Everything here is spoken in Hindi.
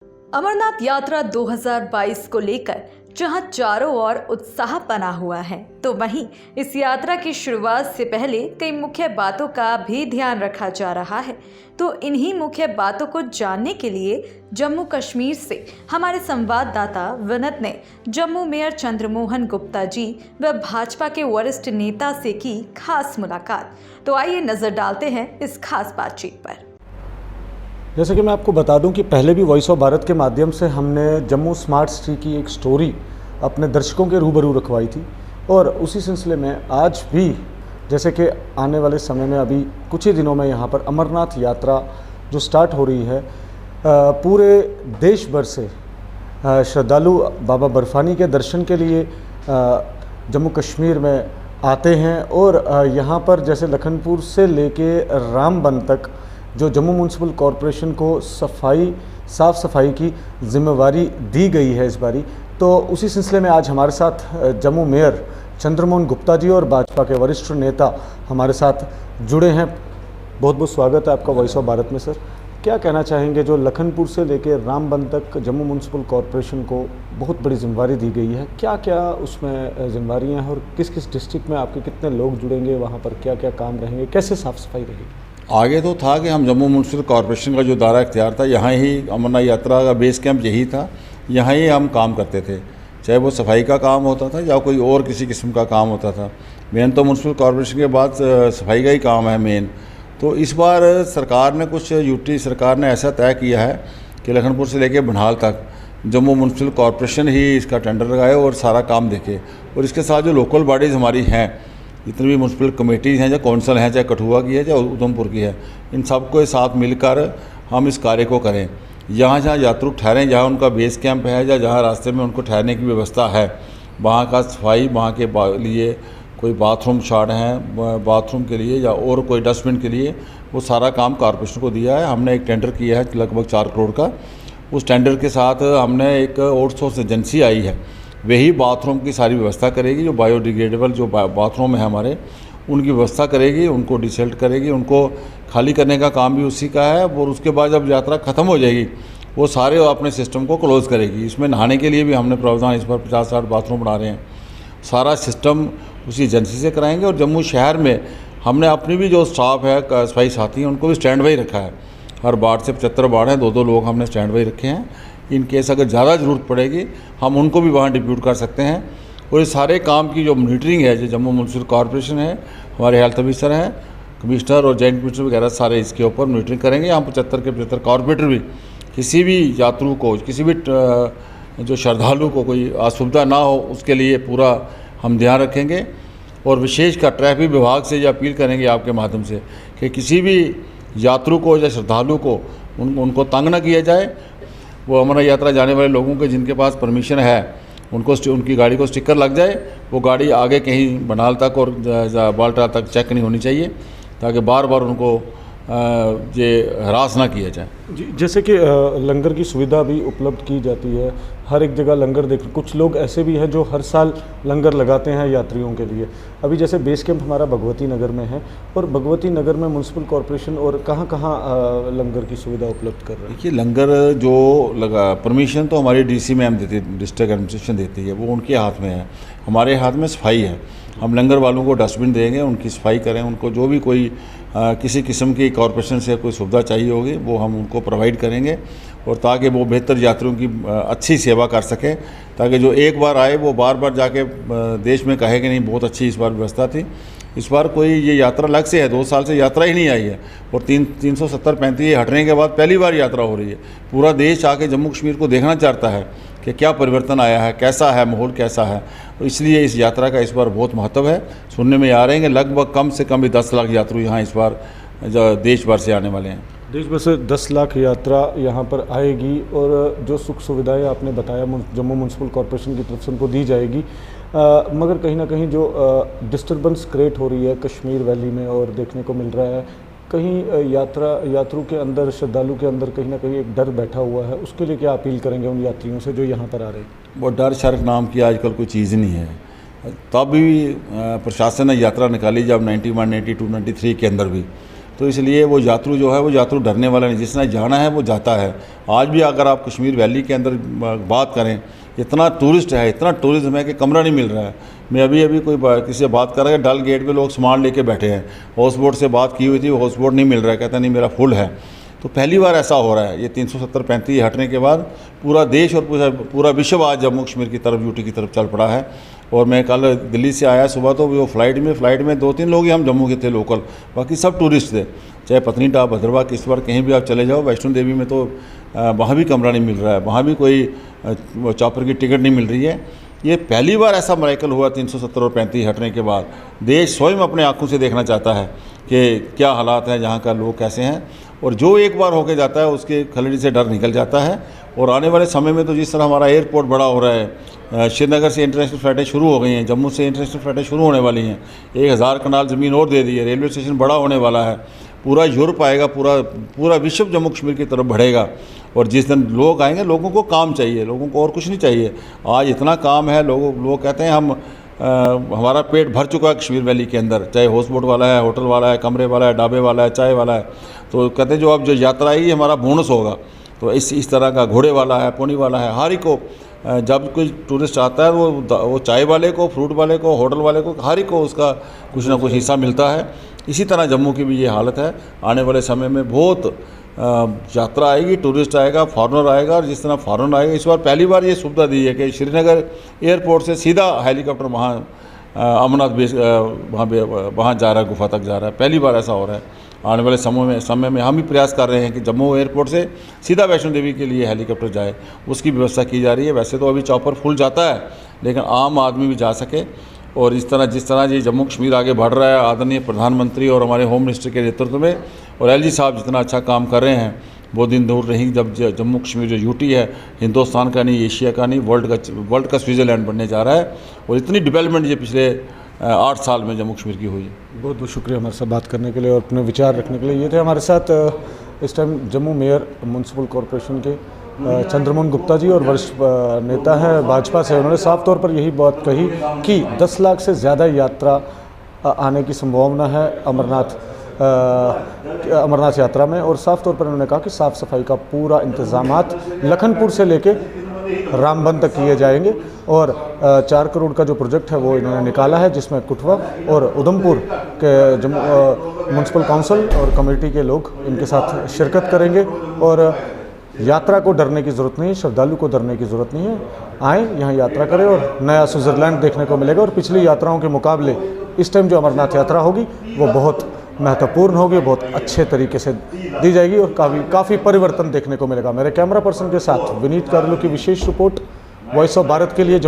अमरनाथ यात्रा 2022 को लेकर जहां चारों ओर उत्साह बना हुआ है, तो वहीं इस यात्रा की शुरुआत से पहले कई मुख्य बातों का भी ध्यान रखा जा रहा है। तो इन्हीं मुख्य बातों को जानने के लिए जम्मू कश्मीर से हमारे संवाददाता विनीत ने जम्मू मेयर चंद्रमोहन गुप्ता जी व भाजपा के वरिष्ठ नेता से की खास मुलाकात। तो आइए नजर डालते हैं इस खास बातचीत पर। जैसे कि मैं आपको बता दूं कि पहले भी वॉइस ऑफ भारत के माध्यम से हमने जम्मू स्मार्ट सिटी की एक स्टोरी अपने दर्शकों के रूबरू रखवाई थी, और उसी सिलसिले में आज भी जैसे कि आने वाले समय में अभी कुछ ही दिनों में यहाँ पर अमरनाथ यात्रा जो स्टार्ट हो रही है, पूरे देश भर से श्रद्धालु बाबा बर्फानी के दर्शन के लिए जम्मू कश्मीर में आते हैं। और यहाँ पर जैसे लखनपुर से लेके रामबन तक जो जम्मू म्यूनसिपल कॉरपोरेशन को साफ़ सफाई की जिम्मेवारी दी गई है इस बारी, तो उसी सिलसिले में आज हमारे साथ जम्मू मेयर चंद्रमोहन गुप्ता जी और भाजपा के वरिष्ठ नेता हमारे साथ जुड़े हैं। बहुत बहुत स्वागत है आपका वॉइस ऑफ भारत में। सर, क्या कहना चाहेंगे, जो लखनपुर से लेकर रामबन तक जम्मू म्यूनसिपल कॉरपोरेशन को बहुत बड़ी जिम्मेवारी दी गई है, क्या क्या उसमें जिम्मेवारियाँ हैं और किस किस डिस्ट्रिक्ट में आपके कितने लोग जुड़ेंगे, वहाँ पर क्या क्या काम रहेंगे, कैसे साफ़ सफाई रहेगी? आगे तो था कि हम जम्मू म्यूनसिपल कॉरपोरेशन का जो दायरा इख्तियार था, यहाँ ही अमरनाथ यात्रा का बेस कैंप यही था, यहाँ ही हम काम करते थे, चाहे वो सफाई का काम होता था या कोई और किसी किस्म का काम होता था। मेन तो म्यूनसिपल कॉरपोरेशन के बाद सफाई का ही काम है मेन। तो इस बार सरकार ने यूटी सरकार ने ऐसा तय किया है कि लखनपुर से लेकर बनिहाल तक जम्मू म्यूनसिपल कॉरपोरेशन ही इसका टेंडर लगाए और सारा काम देखे। और इसके साथ जो लोकल बॉडीज़ हमारी हैं, जितनी भी म्यूनसिपल कमेटीज़ हैं, चाहे कौंसल हैं, चाहे कठुआ की है, चाहे उधमपुर की है, इन सबको साथ मिलकर हम इस कार्य को करें। जहाँ जहाँ यात्रु ठहरें, जहाँ उनका बेस कैंप है या जहाँ रास्ते में उनको ठहरने की व्यवस्था है, वहाँ का सफाई, वहाँ के लिए कोई बाथरूम शार्ड हैं, बाथरूम के लिए या और कोई डस्टबिन के लिए, वो सारा काम कॉरपोरेशन को दिया है। हमने एक टेंडर किया है लगभग 4 करोड़ का। उस टेंडर के साथ हमने एक आउटसोर्स एजेंसी आई है, वही बाथरूम की सारी व्यवस्था करेगी। जो बायोडिग्रेडेबल जो बाथरूम है हमारे, उनकी व्यवस्था करेगी, उनको डिसल्ट करेगी, उनको खाली करने का काम भी उसी का है। और उसके बाद जब यात्रा ख़त्म हो जाएगी, वो सारे अपने सिस्टम को क्लोज़ करेगी। इसमें नहाने के लिए भी हमने प्रावधान इस बार 50-60 बाथरूम बना रहे हैं, सारा सिस्टम उसी एजेंसी से कराएंगे। और जम्मू शहर में हमने अपनी भी जो स्टाफ है, सफाई साथी हैं, उनको भी स्टैंड बाई रखा है। हर वार्ड से 75 वार्ड हैं, 2-2 लोग हमने स्टैंड बाई रखे हैं। इन केस अगर ज़्यादा ज़रूरत पड़ेगी, हम उनको भी वहाँ डिप्यूट कर सकते हैं। और इस सारे काम की जो मॉनिटरिंग है, जो जम्मू म्यूनसिपल कॉरपोरेशन है, हमारे हेल्थ ऑफिसर हैं, कमिश्नर और जॉइंट कमिश्नर वगैरह सारे इसके ऊपर मॉनिटरिंग करेंगे। हम 75 के 75 कॉरपोरेटर भी किसी भी यात्रु को, किसी भी जो श्रद्धालु को कोई असुविधा ना हो, उसके लिए पूरा हम ध्यान रखेंगे। और विशेषकर ट्रैफिक विभाग से ये अपील करेंगे आपके माध्यम से कि किसी भी यात्रु को या श्रद्धालु को उनको तंग ना किया जाए। वो अमरनाथ यात्रा जाने वाले लोगों के जिनके पास परमिशन है, उनको उनकी गाड़ी को स्टिकर लग जाए, वो गाड़ी आगे कहीं बनिहाल तक और बाल्टा तक चेक नहीं होनी चाहिए, ताकि बार बार उनको ये हरास ना किया जाए। जी, जैसे कि लंगर की सुविधा भी उपलब्ध की जाती है, हर एक जगह लंगर कुछ लोग ऐसे भी हैं जो हर साल लंगर लगाते हैं यात्रियों के लिए। अभी जैसे बेस कैंप हमारा भगवती नगर में है, और भगवती नगर में म्यूनसिपल कॉरपोरेशन और कहाँ लंगर की सुविधा उपलब्ध कर रहे हैं? देखिए, लंगर जो लगा परमिशन तो हमारी DC मैम देती है, डिस्ट्रिक्ट एडमिनिस्ट्रेशन देती है, वो उनके हाथ में है। हमारे हाथ में सफाई है। हम लंगर वालों को डस्टबिन देंगे, उनकी सफाई करें, उनको जो भी कोई किसी किस्म की कॉरपोरेशन से कोई सुविधा चाहिए होगी वो हम उनको प्रोवाइड करेंगे, और ताकि वो बेहतर यात्रियों की अच्छी सेवा कर सकें, ताकि जो एक बार आए वो बार बार जाके देश में कहे कि नहीं बहुत अच्छी इस बार व्यवस्था थी। इस बार कोई ये यात्रा अलग से है, 2 साल से यात्रा ही नहीं आई है, और 370-35 हटने के बाद पहली बार यात्रा हो रही है। पूरा देश आके जम्मू कश्मीर को देखना चाहता है कि क्या परिवर्तन आया है, कैसा है माहौल, कैसा है। तो इसलिए इस यात्रा का इस बार बहुत महत्व है। सुनने में आ रहे हैं कि लगभग कम से कम भी 10 लाख यात्रु यहाँ इस बार देश भर से आने वाले हैं। देश भर से 10 लाख यात्रा यहाँ पर आएगी, और जो सुख सुविधाएं आपने बताया जम्मू म्यूनसिपल कॉरपोरेशन की तरफ से उनको दी जाएगी। मगर कहीं ना कहीं जो डिस्टर्बेंस क्रिएट हो रही है कश्मीर वैली में और देखने को मिल रहा है, कहीं यात्रु के अंदर, श्रद्धालु के अंदर कहीं ना कहीं एक डर बैठा हुआ है, उसके लिए क्या अपील करेंगे उन यात्रियों से जो यहाँ पर आ रहे हैं? वो डर शर्क नाम की आजकल कोई चीज़ नहीं है। तब भी प्रशासन ने यात्रा निकाली जब 91, 92, 93 के अंदर भी, तो इसलिए वो यात्रु जो है वो यात्रु डरने वाला नहीं, जिसने जाना है वो जाता है। आज भी अगर आप कश्मीर वैली के अंदर बात करें, इतना टूरिस्ट है, इतना टूरिज्म है कि कमरा नहीं मिल रहा है। मैं अभी किसी से बात कर रहा है, डल गेट पे लोग सामान लेके बैठे हैं। हाउस बोट से बात की हुई थी, वो हाउस बोट नहीं मिल रहा है, कहता नहीं मेरा फुल है। तो पहली बार ऐसा हो रहा है। ये 370-35 हटने के बाद पूरा देश और पूरा विश्व आज जम्मू कश्मीर की तरफ, यूटी की तरफ चल पड़ा है। और मैं कल दिल्ली से आया सुबह, तो वो फ्लाइट में 2-3 लोग ही हम जम्मू के थे लोकल, बाकी सब टूरिस्ट थे। चाहे पत्नीटॉप, भद्रवाह, किश्तवाड़, कहीं भी आप चले जाओ। वैष्णो देवी में तो वहाँ भी कमरा नहीं मिल रहा है, वहाँ भी कोई चॉपर की टिकट नहीं मिल रही है। ये पहली बार ऐसा मराइकल हुआ 370 और 35 हटने के बाद। देश स्वयं अपने आंखों से देखना चाहता है कि क्या हालात हैं, यहाँ का लोग कैसे हैं। और जो एक बार होके जाता है उसके खलड़ी से डर निकल जाता है। और आने वाले समय में तो जिस तरह हमारा एयरपोर्ट बड़ा हो रहा है, श्रीनगर से इंटरनेशनल फ़्लाइटें शुरू हो गई हैं, जम्मू से इंटरनेशनल फ़्लाइटें शुरू होने वाली हैं, 1000 कनाल ज़मीन और दे दी है, रेलवे स्टेशन बड़ा होने वाला है, पूरा यूरोप आएगा, पूरा विश्व जम्मू कश्मीर की तरफ बढ़ेगा। और जिस दिन लोग आएंगे, लोगों को काम चाहिए, लोगों को और कुछ नहीं चाहिए। आज इतना काम है, लोग कहते हैं हमारा पेट भर चुका है कश्मीर वैली के अंदर, चाहे हाउस बोट वाला है, होटल वाला है, कमरे वाला है, ढाबे वाला है, चाय वाला है। तो कहते हैं जो यात्रा आएगी हमारा बोनस होगा। तो इस तरह का घोड़े वाला है, पोनी वाला है, हर एक को जब कोई टूरिस्ट आता है वो चाय वाले को, फ्रूट वाले को, होटल वाले को, हर एक को उसका कुछ ना कुछ हिस्सा मिलता है। इसी तरह जम्मू की भी ये हालत है। आने वाले समय में बहुत यात्रा आएगी, टूरिस्ट आएगा, फॉरेनर आएगा। और जिस तरह फॉरेनर आएगा, इस बार पहली बार ये सुविधा दी है कि श्रीनगर एयरपोर्ट से सीधा हेलीकॉप्टर वहाँ अमरनाथ बेस वहाँ जा रहा है, गुफा तक जा रहा है। पहली बार ऐसा हो रहा है। आने वाले समय में हम भी प्रयास कर रहे हैं कि जम्मू एयरपोर्ट से सीधा वैष्णो देवी के लिए हेलीकॉप्टर जाए, उसकी व्यवस्था की जा रही है। वैसे तो अभी चॉपर फुल जाता है, लेकिन आम आदमी भी जा सके। और जिस तरह ये जम्मू कश्मीर आगे बढ़ रहा है, आदरणीय प्रधानमंत्री और हमारे होम मिनिस्टर के नेतृत्व में, और एलजी साहब जितना अच्छा काम कर रहे हैं, वो दिन दूर नहीं जब जम्मू कश्मीर जो यूटी है, हिंदुस्तान का नहीं, एशिया का नहीं, वर्ल्ड का स्विट्ज़रलैंड बनने जा रहा है। और इतनी डेवलपमेंट ये पिछले 8 साल में जम्मू कश्मीर की हुई है। बहुत बहुत शुक्रिया हमारे साथ बात करने के लिए और अपने विचार रखने के लिए। ये थे हमारे साथ इस time Jammu mayor municipal corporation के चंद्रमोहन गुप्ता जी, और वरिष्ठ नेता हैं भाजपा से। उन्होंने साफ तौर पर यही बात कही कि 10 लाख से ज़्यादा यात्रा आने की संभावना है अमरनाथ यात्रा में। और साफ तौर पर उन्होंने कहा कि साफ़ सफाई का पूरा इंतजामात लखनपुर से लेके रामबन तक किए जाएंगे। और 4 करोड़ का जो प्रोजेक्ट है वो इन्होंने निकाला है, जिसमें कुटवा और उधमपुर के म्यूनसिपल काउंसिल और कमेटी के लोग इनके साथ शिरकत करेंगे। और यात्रा को डरने की ज़रूरत नहीं है, श्रद्धालु को डरने की ज़रूरत नहीं है। आएँ, यहाँ यात्रा करें और नया स्विट्ज़रलैंड देखने को मिलेगा। और पिछली यात्राओं के मुकाबले इस टाइम जो अमरनाथ यात्रा होगी वो बहुत महत्वपूर्ण होगी, बहुत अच्छे तरीके से दी जाएगी और काफ़ी परिवर्तन देखने को मिलेगा। मेरे कैमरा पर्सन के साथ विनीत कार्लो की विशेष रिपोर्ट, वॉइस ऑफ भारत के लिए।